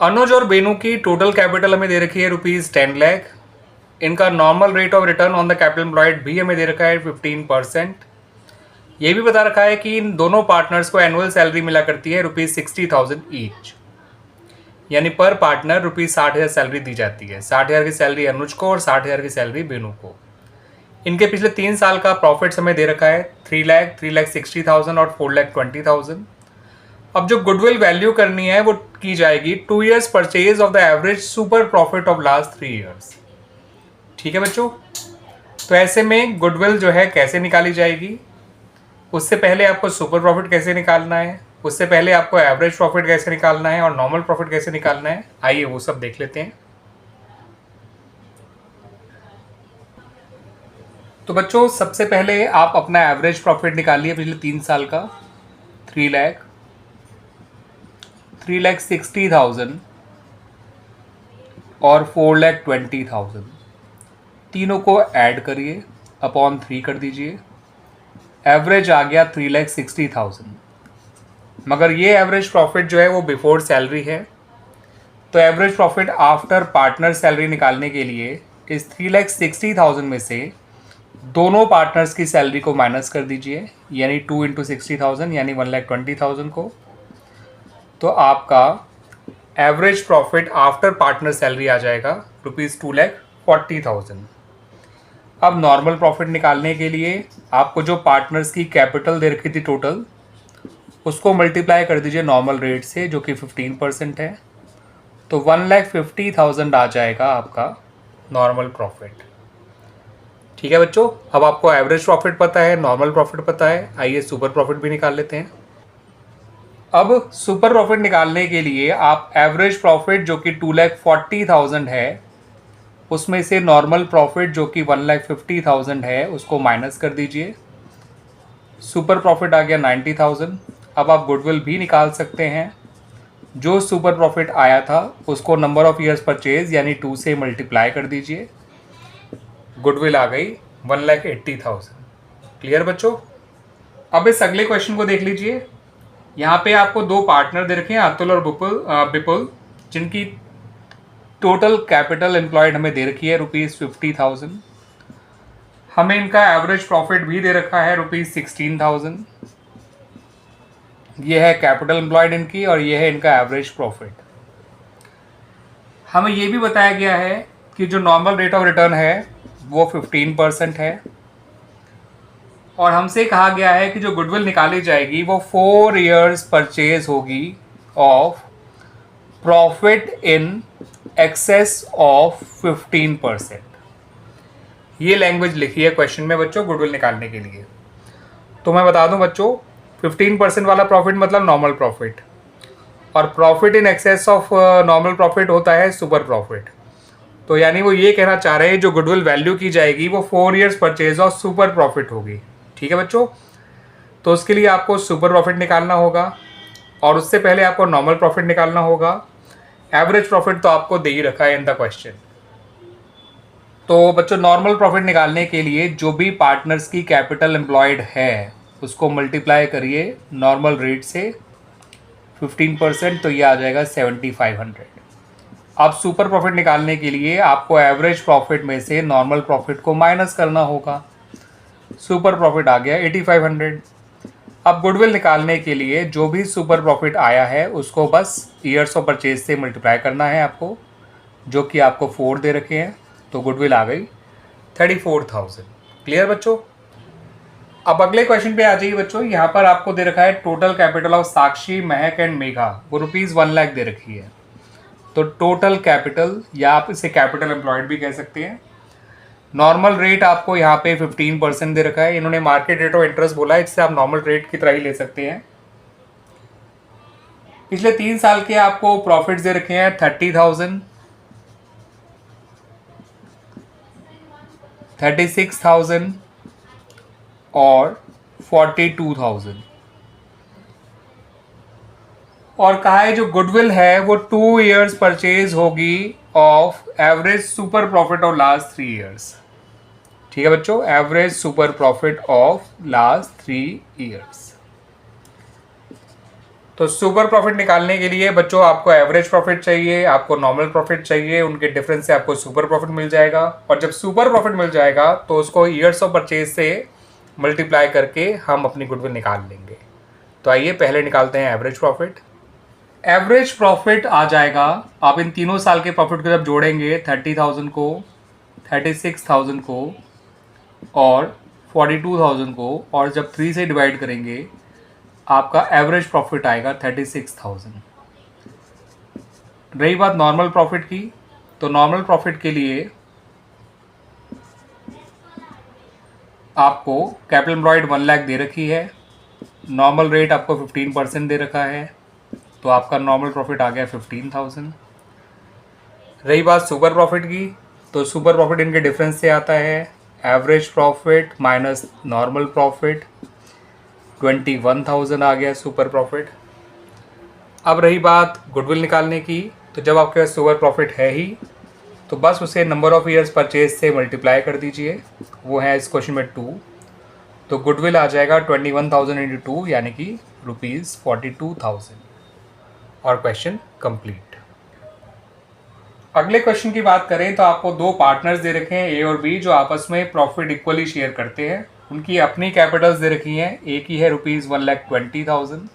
अनुज और बेनू की total capital हमें दे रखी है ₹10 लाख। इनका normal rate of return on the capital employed भी हमें दे रखा है 15%। ये भी बता रखा है कि इन दोनों पार्टनर्स को एनुअल सैलरी मिला करती है ₹60,000 ईच, यानी पर पार्टनर ₹60,000 सैलरी दी जाती है। 60,000 की सैलरी अनुज को और 60,000 की सैलरी बेनू को। इनके पिछले 3 साल का प्रॉफिट हमें दे रखा है 3 लाख, 3,60,000 और 4,20,000। अब जो गुडविल वैल्यू करनी है वो की जाएगी 2 years purchase of the average super profit of last 3 years. ठीक है बच्चों, तो ऐसे में गुडविल जो है कैसे निकाली जाएगी, उससे पहले आपको सुपर प्रॉफिट कैसे निकालना है, उससे पहले आपको एवरेज प्रॉफिट कैसे निकालना है और नॉर्मल प्रॉफिट कैसे निकालना है, आइए वो सब देख लेते हैं। तो बच्चों सबसे पहले आप अपना एवरेज प्रॉफिट निकालिए पिछले 3 साल का। 3,60,000 और 4,20,000 तीनों को ऐड करिए, अपॉन 3 कर दीजिए। एवरेज आ गया 3,60,000। मगर ये एवरेज प्रॉफिट जो है वो बिफोर सैलरी है, तो average profit after partner salary निकालने के लिए इस 3,60,000 में से दोनों पार्टनर्स की सैलरी को माइनस कर दीजिए, यानी 2 इंटू 60,000 यानी 1,20,000 को। तो आपका average profit after partner salary आ जाएगा ₹2,40,000। अब नॉर्मल प्रॉफिट निकालने के लिए आपको जो पार्टनर्स की कैपिटल दे रखी थी टोटल, उसको मल्टीप्लाई कर दीजिए नॉर्मल रेट से जो कि 15% है, तो 1,50,000 आ जाएगा आपका नॉर्मल प्रॉफिट। ठीक है बच्चों, अब आपको एवरेज प्रॉफिट पता है, नॉर्मल प्रॉफिट पता है, आइए सुपर प्रॉफिट भी निकाल लेते हैं। अब सुपर प्रॉफिट निकालने के लिए आप एवरेज प्रॉफिट जो कि 2,40,000 है, उसमें से नॉर्मल प्रॉफिट जो कि 1,50,000 है उसको माइनस कर दीजिए। सुपर प्रॉफिट आ गया 90,000। अब आप गुडविल भी निकाल सकते हैं। जो सुपर प्रॉफिट आया था उसको नंबर ऑफ ईयर्स परचेज यानी 2 से मल्टीप्लाई कर दीजिए। गुडविल आ गई 1,80,000। क्लियर बच्चों? अब इस अगले क्वेश्चन को देख लीजिए। यहाँ पे आपको दो पार्टनर दे रखे हैं, अतुल और विपुल, जिनकी टोटल कैपिटल एम्प्लॉयड हमें दे रखी है ₹50,000। हमें इनका एवरेज प्रॉफिट भी दे रखा है ₹16,000। ये है कैपिटल एम्प्लॉयड इनकी और ये है इनका एवरेज प्रॉफिट। हमें ये भी बताया गया है कि जो नॉर्मल रेट ऑफ रिटर्न है वो 15% है, और हमसे कहा गया है कि जो गुडविल निकाली जाएगी वो 4 ईयर्स परचेज होगी of profit in excess of 15%। ये लैंग्वेज लिखी है क्वेश्चन में बच्चों गुडविल निकालने के लिए। तो मैं बता दूं बच्चों, 15% वाला प्रॉफिट मतलब नॉर्मल प्रॉफिट, और profit in excess of normal profit होता है सुपर प्रॉफिट। तो यानी वो ये कहना चाह रहे हैं जो गुडविल वैल्यू की जाएगी वो 4 years purchase of super profit होगी। ठीक है बच्चों, तो उसके लिए आपको सुपर प्रॉफिट निकालना होगा और उससे पहले आपको नॉर्मल प्रॉफिट निकालना होगा। एवरेज प्रॉफिट तो आपको दे ही रखा है इन द क्वेश्चन। तो बच्चों नॉर्मल प्रॉफिट निकालने के लिए जो भी पार्टनर्स की कैपिटल एम्प्लॉयड है उसको मल्टीप्लाई करिए नॉर्मल रेट से 15%, तो ये आ जाएगा 7,500। अब सुपर प्रॉफिट निकालने के लिए आपको एवरेज प्रॉफिट में से नॉर्मल प्रॉफिट को माइनस करना होगा। सुपर प्रॉफिट आ गया 8,500। अब गुडविल निकालने के लिए जो भी सुपर प्रॉफिट आया है उसको बस ईयर्स ऑफ परचेज से मल्टीप्लाई करना है आपको, जो कि आपको 4 दे रखे हैं, तो गुडविल आ गई 34,000। क्लियर बच्चों? अब अगले क्वेश्चन पे आ जाइए बच्चों। यहाँ पर आपको दे रखा है total capital of Sakshi, Mahak and Megha, वो ₹1 लाख दे रखी है। तो टोटल कैपिटल, या आप इसे कैपिटल एम्प्लॉयड भी कह सकते हैं। नॉर्मल रेट आपको यहाँ पे 15% दे रखा है। इन्होंने मार्केट रेट ऑफ इंटरेस्ट बोला है, इससे आप नॉर्मल रेट की तरह ही ले सकते हैं। पिछले 3 साल के आपको प्रॉफिट्स दे रखे हैं 30,000, 36,000 और 42,000, और कहा है जो गुडविल है वो 2 ईयर्स परचेज होगी of average super profit of last 3 years. ठीक है बच्चों, average super profit of last 3 years. तो सुपर प्रॉफिट निकालने के लिए बच्चों आपको एवरेज प्रॉफिट चाहिए, आपको नॉर्मल प्रॉफिट चाहिए, उनके डिफरेंस से आपको सुपर प्रॉफिट मिल जाएगा। और जब सुपर प्रॉफिट मिल जाएगा तो उसको ईयर्स ऑफ परचेज से मल्टीप्लाई करके हम अपनी गुडविल निकाल लेंगे। तो आइए पहले निकालते हैं एवरेज प्रॉफिट। एवरेज प्रॉफिट आ जाएगा, आप इन तीनों साल के प्रॉफिट को जब जोड़ेंगे 30,000 को, 36,000 को और 42,000 को, और जब 3 से डिवाइड करेंगे आपका एवरेज प्रॉफिट आएगा 36,000। रही बात नॉर्मल प्रॉफिट की, तो नॉर्मल प्रॉफिट के लिए आपको कैपिटल एम्प्लॉयड 1 लाख दे रखी है, नॉर्मल रेट आपको 15% दे रखा है, तो आपका नॉर्मल प्रॉफिट आ गया 15,000। रही बात सुपर प्रॉफिट की, तो सुपर प्रॉफिट इनके डिफरेंस से आता है, average profit minus normal profit, 21,000 आ गया सुपर प्रॉफिट। अब रही बात गुडविल निकालने की, तो जब आपके पास सुपर प्रॉफिट है ही तो बस उसे नंबर ऑफ ईयर्स परचेज से मल्टीप्लाई कर दीजिए, वो है इस क्वेश्चन में 2। तो गुडविल आ जाएगा 21,000 इंटू 2 यानी कि ₹42,000 और क्वेश्चन कंप्लीट। अगले क्वेश्चन की बात करें तो आपको दो पार्टनर्स दे रखे हैं ए और बी, जो आपस में प्रॉफिट इक्वली शेयर करते हैं। उनकी अपनी कैपिटल्स दे रखी हैं, ए की है ₹1,20,000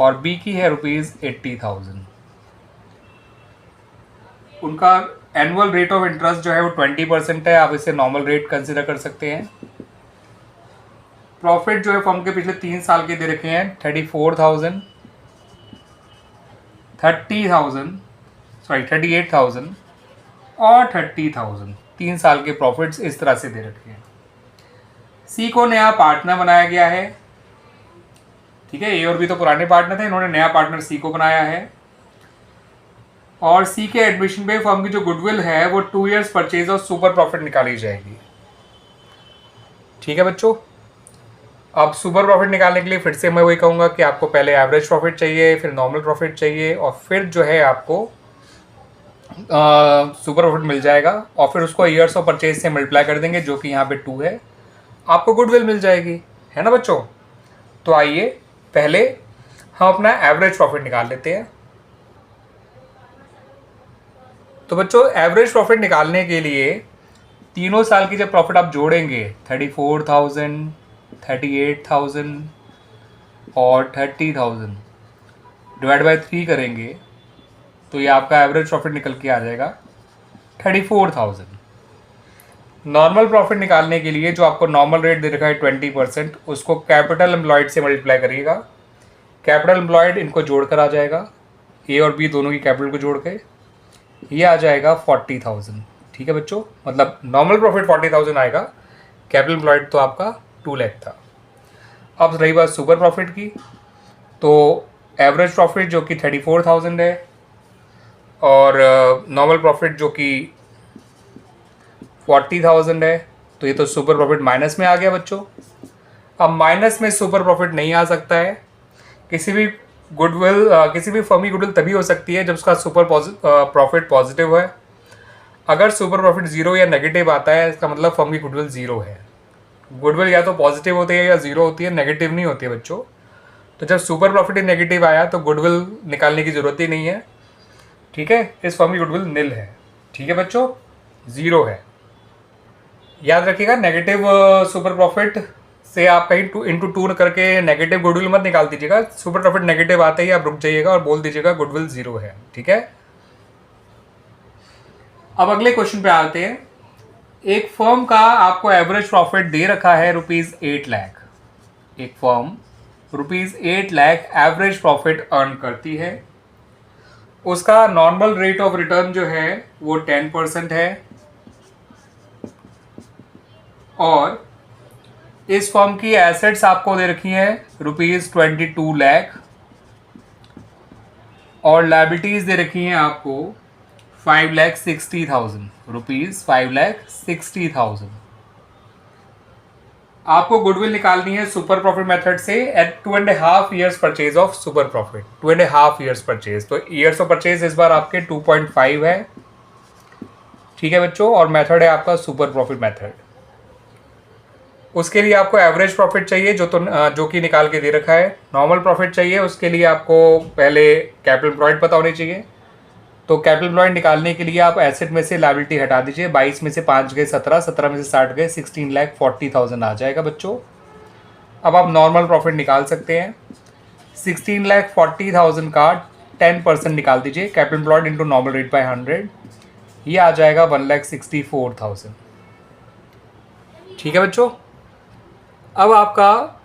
और बी की है ₹80,000। उनका एनुअल रेट ऑफ इंटरेस्ट जो है वो 20% है, आप इसे नॉर्मल रेट कंसिडर कर सकते हैं। प्रॉफिट जो है फर्म के पिछले 3 साल के दे रखे हैं 38,000 और 30,000। 3 साल के प्रॉफिट्स इस तरह से दे रखे हैं। सी को नया पार्टनर बनाया गया है, ठीक है। ए और बी तो पुराने पार्टनर थे, इन्होंने नया पार्टनर सी को बनाया है। और सी के एडमिशन पे फर्म की जो गुडविल है वो 2 ईयर्स परचेज और सुपर प्रॉफिट निकाली जाएगी, ठीक है बच्चों। अब सुपर प्रॉफिट निकालने के लिए फिर से मैं वही कहूँगा कि आपको पहले एवरेज प्रॉफिट चाहिए, फिर नॉर्मल प्रॉफिट चाहिए, और फिर जो है आपको सुपर प्रॉफिट मिल जाएगा, और फिर उसको ईयर्स ऑफ परचेज से मल्टीप्लाई कर देंगे जो कि यहाँ पे 2 है, आपको गुडविल मिल जाएगी, है ना बच्चों। तो आइए पहले हम अपना एवरेज प्रॉफिट निकाल लेते हैं। तो बच्चों एवरेज प्रॉफिट निकालने के लिए तीनों साल की जब प्रॉफिट आप जोड़ेंगे 34,000, 38,000 और 30,000 डिवाइड बाय 3 करेंगे तो ये आपका एवरेज प्रॉफिट निकल के आ जाएगा 34,000। नॉर्मल प्रॉफिट निकालने के लिए जो आपको नॉर्मल रेट दे रखा है 20%, उसको कैपिटल एम्प्लॉयड से मल्टीप्लाई करिएगा। कैपिटल एम्प्लॉयड इनको जोड़कर आ जाएगा, ए और बी दोनों की कैपिटल को जोड़ के ये आ जाएगा 40,000, ठीक है बच्चों। मतलब नॉर्मल प्रॉफिट 40,000 आएगा, कैपिटल एम्प्लॉयड तो आपका 2 लाख था। अब रही बात सुपर प्रॉफिट की, तो एवरेज प्रॉफिट जो कि 34,000 है और नॉर्मल प्रॉफिट जो कि 40,000 है, तो ये तो सुपर प्रॉफिट माइनस में आ गया बच्चों। अब माइनस में सुपर प्रॉफिट नहीं आ सकता है। किसी भी फर्म की गुडविल तभी हो सकती है जब उसका सुपर प्रॉफिट पॉजिटिव है। अगर सुपर प्रॉफिट 0 या नेगेटिव आता है, इसका मतलब फर्म की गुडविल 0 है। गुडविल या तो पॉजिटिव होती है या 0 होती है, नेगेटिव नहीं होती है बच्चों। तो जब सुपर प्रॉफिट ही नेगेटिव आया तो गुडविल निकालने की ज़रूरत ही नहीं है, ठीक है। इस फर्म की गुडविल निल है, ठीक है बच्चों, 0 है। याद रखिएगा, नेगेटिव सुपर प्रॉफिट से आप कहीं 2 करके नेगेटिव गुडविल मत निकाल दीजिएगा। सुपर प्रॉफिट नेगेटिव आते ही आप रुक जाइएगा और बोल दीजिएगा गुडविल 0 है, ठीक है। अब अगले क्वेश्चन पे आते हैं। एक फर्म का आपको एवरेज प्रॉफिट दे रखा है ₹8 लाख। एक firm ₹8 lakh average profit earn करती है। उसका नॉर्मल रेट ऑफ रिटर्न जो है वो 10% है, और इस फर्म की एसेट्स आपको दे रखी हैं ₹22 लाख, और लायबिलिटीज दे रखी हैं आपको ₹5,60,000, ₹5,60,000। आपको गुडविल निकालनी है सुपर प्रॉफिट मेथड से at 2.5 years purchase of super profit, 2.5 years purchase. तो ईयर्स ऑफ परचेज इस बार आपके 2.5 है, ठीक है बच्चों, और मेथड है आपका सुपर प्रॉफिट मेथड। उसके लिए आपको एवरेज प्रॉफिट चाहिए जो कि निकाल के दे रखा है। नॉर्मल प्रॉफिट चाहिए, उसके लिए आपको पहले कैपिटल एम्प्लॉयड पता होनी चाहिए। तो कैपिटल एम्प्लॉयड निकालने के लिए आप एसेट में से लायबिलिटी हटा दीजिए। 22 में से 5 गए 17, 17 में से 60 गए 16,40,000 आ जाएगा बच्चों। अब आप नॉर्मल प्रॉफिट निकाल सकते हैं। 16,40,000 का 10% निकाल दीजिए, capital employed into normal rate by 100, ये आ जाएगा 1,64,000। ठीक है बच्चों। अब आपका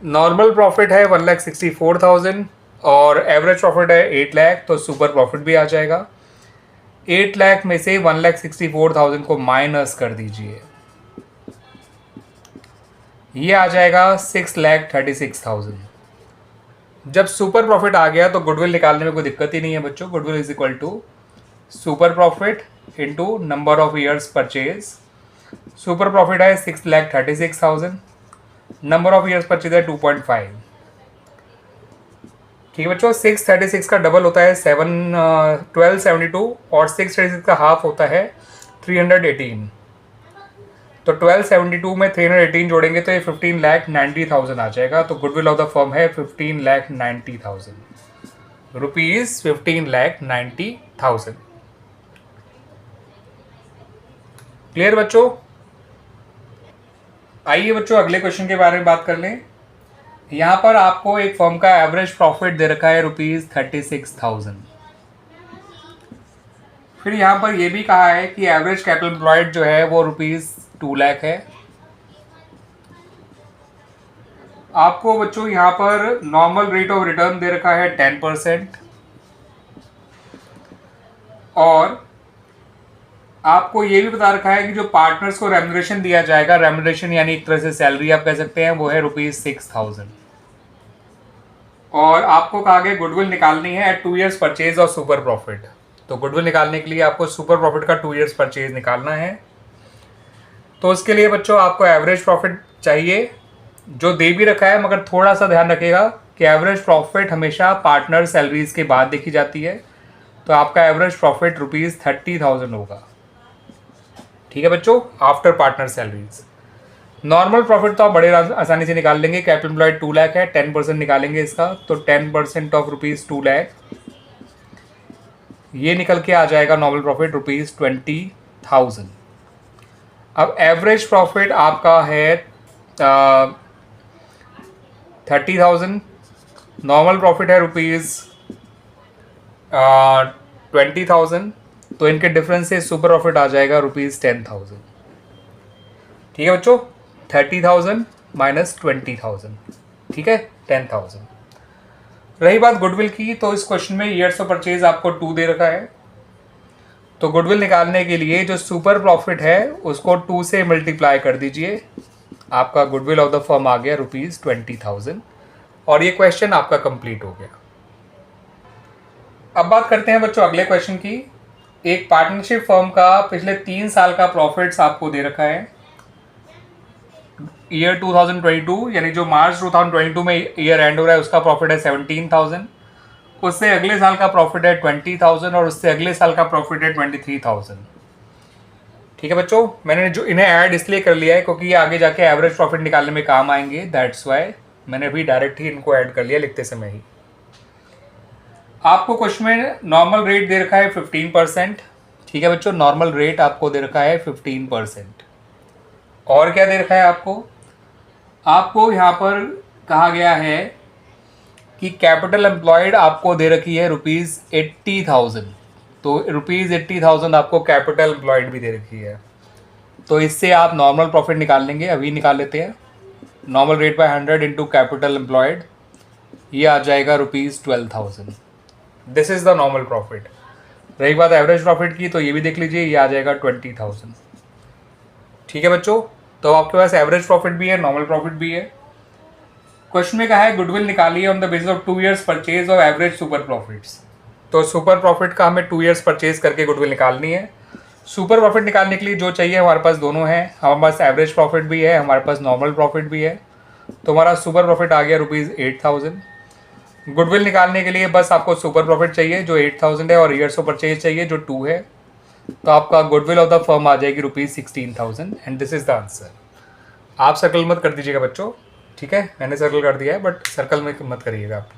नॉर्मल प्रॉफिट है 1,64,000 और एवरेज प्रॉफिट है 8 लाख, तो सुपर प्रॉफिट भी आ जाएगा। 8 लाख में से 1,64,000 को माइनस कर दीजिए, ये आ जाएगा 6,36,000। जब सुपर प्रॉफिट आ गया तो गुडविल निकालने में कोई दिक्कत ही नहीं है बच्चों। Goodwill is equal to super profit into number of years purchase. Super profit है 6,36,000, नंबर ऑफ ईयर्स परचेज है 2.5। ठीक है बच्चों। 636 का डबल होता है 1272 और 636 का हाफ होता है 318। तो 1272 में 318 जोड़ेंगे तो ये 15,90,000 आ जाएगा। तो गुडविल ऑफ द फर्म है 15,90,000 रुपीज, 15,90,000। क्लियर बच्चों। आइए बच्चों अगले क्वेश्चन के बारे में बात कर लें। यहाँ पर आपको एक फर्म का एवरेज प्रॉफिट दे रखा है ₹36,000। फिर यहाँ पर यह भी कहा है कि एवरेज कैपिटल एम्प्लॉयड जो है वो ₹2 लाख है। आपको बच्चों यहाँ पर नॉर्मल रेट ऑफ रिटर्न दे रखा है 10% और आपको ये भी बता रखा है कि जो पार्टनर्स को रेम्युनरेशन दिया जाएगा, रेम्युनरेशन यानी एक तरह से सैलरी आप कह सकते हैं, वो है ₹6,000। और आपको कहा गया गुडविल निकालनी है एट 2 years परचेज और सुपर प्रॉफिट। तो गुडविल निकालने के लिए आपको सुपर प्रॉफिट का 2 years परचेज निकालना है। तो उसके लिए बच्चों आपको एवरेज प्रॉफिट चाहिए जो दे भी रखा है, मगर थोड़ा सा ध्यान रखिएगा कि एवरेज प्रॉफिट हमेशा पार्टनर सैलरीज के बाद देखी जाती है। तो आपका एवरेज प्रॉफिट ₹30,000 होगा। ठीक है बच्चों, after partner salaries. Normal profit तो आप बड़े आसानी से निकाल लेंगे। कैपिटल एम्प्लॉयड 2 लाख है, 10% निकालेंगे इसका, तो 10% ऑफ ₹2 लाख, ये निकल के आ जाएगा नॉर्मल प्रॉफिट ₹20,000। अब एवरेज प्रॉफिट आपका है 30,000, नॉर्मल प्रॉफिट है ₹20,000, तो इनके डिफरेंस से सुपर प्रॉफिट आ जाएगा ₹10,000। ठीक है बच्चों, 30,000 माइनस 20,000, ठीक है 10,000। रही बात गुडविल की, तो इस क्वेश्चन में ईयर्स ऑफ परचेज आपको 2 दे रखा है। तो गुडविल निकालने के लिए जो सुपर प्रॉफिट है उसको 2 से मल्टीप्लाई कर दीजिए, आपका गुडविल ऑफ द फर्म आ गया ₹20,000 और ये क्वेश्चन आपका कंप्लीट हो गया। अब बात करते हैं बच्चों अगले क्वेश्चन की। एक पार्टनरशिप फर्म का पिछले 3 साल का प्रॉफिट्स आपको दे रखा है। ईयर 2022 यानी जो मार्च 2022 में ईयर एंड हो रहा है उसका प्रॉफिट है 17,000, उससे अगले साल का प्रॉफिट है 20,000 और उससे अगले साल का प्रॉफिट है 23,000। ठीक है बच्चों, मैंने जो इन्हें ऐड इसलिए कर लिया है क्योंकि ये आगे जाके एवरेज प्रॉफिट निकालने में काम आएंगे, दैट्स वाई मैंने अभी डायरेक्ट ही इनको ऐड कर लिया लिखते समय ही। आपको क्वेश्चन में नॉर्मल रेट दे रखा है 15%। ठीक है बच्चों, नॉर्मल रेट आपको दे रखा है 15%। और क्या दे रखा है आपको यहाँ पर कहा गया है कि कैपिटल एम्प्लॉयड आपको दे रखी है ₹80,000, तो ₹80,000 आपको कैपिटल एम्प्लॉयड भी दे रखी है। तो इससे आप नॉर्मल प्रॉफिट निकाल लेंगे, अभी निकाल लेते हैं। Normal rate by 100 into capital employed, ये आ जाएगा ₹12,000। This is the normal profit. रही बात एवरेज प्रॉफिट की, तो ये भी देख लीजिए, ये आ जाएगा 20,000। ठीक है बच्चों, तो आपके पास एवरेज प्रॉफिट भी है, नॉर्मल प्रॉफिट भी है। क्वेश्चन में कहा है गुडविल निकालिए on the basis of 2 years purchase of average super profits. तो सुपर प्रॉफिट का हमें 2 years परचेज करके गुडविल निकालनी है। सुपर प्रॉफिट निकालने के लिए जो चाहिए हमारे पास दोनों है, हमारे पास एवरेज प्रॉफिट भी है, हमारे पास नॉर्मल प्रॉफिट भी है। तो हमारा सुपर प्रॉफिट आ गया ₹8,000। गुडविल निकालने के लिए बस आपको सुपर प्रॉफिट चाहिए जो 8,000 है और ईयर्स ऑफ परचेज चाहिए जो 2 है। तो आपका गुडविल ऑफ द फर्म आ जाएगी ₹16,000 and this is the answer. आप सर्कल मत कर दीजिएगा बच्चों, ठीक है, मैंने सर्कल कर दिया है बट सर्कल में मत करिएगा आप।